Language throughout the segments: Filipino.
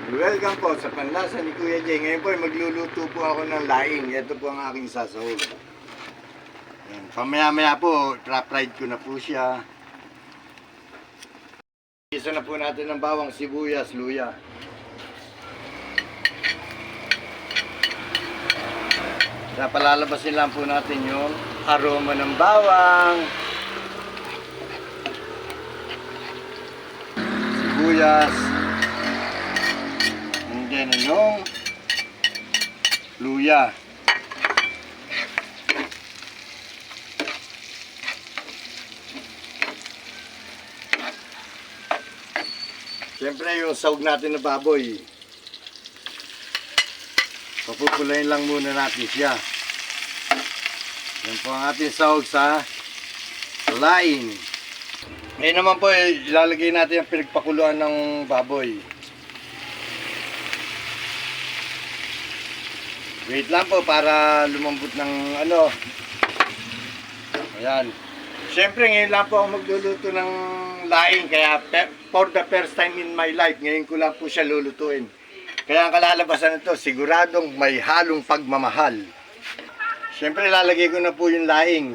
Welcome po sa Panlasa ni Kuya Jay. Ngayon po ay magluluto po ako ng laing. Ito po ang aking sasahog. Yan. Pamaya-maya po, trap-fried ko na po siya. Isa na po natin ng bawang, sibuyas, luya. Napalalabasin lang po natin yung aroma ng bawang, sibuyas, and then yung luya. Siyempre yung sahog natin na baboy, papupulayin lang muna natin siya. Yan po ang ating sahog sa laing. Ngayon naman po, ilalagay natin ang pinagpakuluan ng baboy. Wait lang po para lumambot ng ano. Ayan. Siyempre ngayon lang po ako magluluto ng laing. Kaya for the first time in my life, ngayon ko lang po siya lulutuin. Kaya ang kalalabasan nito, siguradong may halong pagmamahal. Siyempre lalagay ko na po yung laing.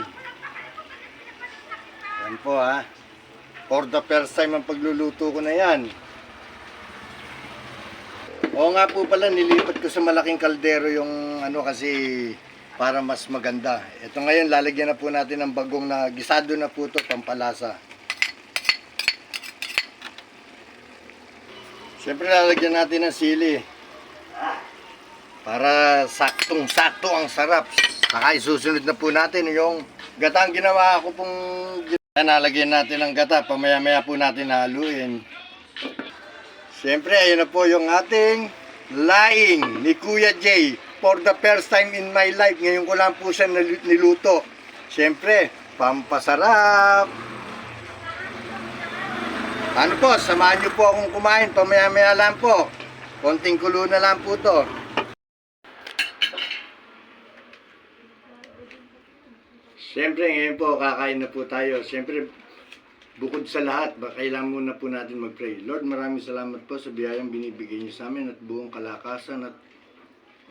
Yan po ha. For the first time ang pagluluto ko na yan. Oo nga po pala, nilipat ko sa malaking kaldero yung ano kasi para mas maganda. Ito ngayon, lalagyan na po natin ng bagong na gisado na po ito, pampalasa. Siyempre lalagyan natin ng sili. Para saktong-sakto ang sarap. Saka isusunod na po natin yung gata. Ang ginawa ko pong nalagyan natin ng gata. Pamaya-maya po natin haluin. Siyempre, ayun na po yung ating laing ni Kuya Jay. For the first time in my life, ngayon ko lang po siya niluto. Siyempre, pampasarap. Ano po, samahan nyo po akong kumain. Pamaya-maya lang po. Konting kulo na lang po to. Siyempre, ngayon po, kakain na po tayo. Siyempre, bukod sa lahat, kailangan muna po natin mag-pray. Lord, maraming salamat po sa biyayang binibigay niyo sa amin at buong kalakasan at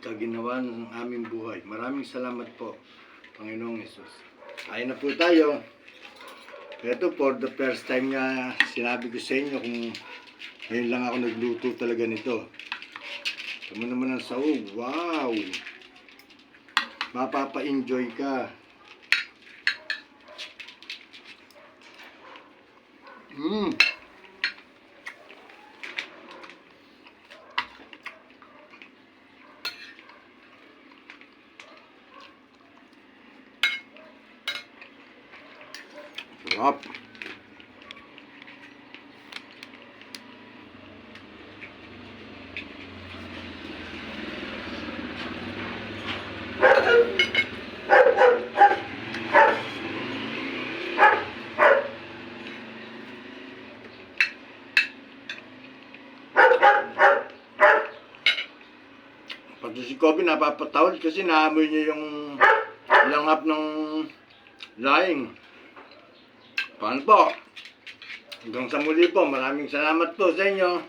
kaginawan ng aming buhay. Maraming salamat po, Panginoong Hesus. Kain na po tayo. Ito, for the first time nga, sinabi ko sa inyo kung ngayon lang ako nagluto talaga nito. Tama naman ang sahog. Wow! Mapapa-enjoy ka. Sarap. Pati si Kobe napapatawad kasi naamoy niya yung langhap ng laing. Paano po? Hanggang sa muli po, maraming salamat po sa inyo.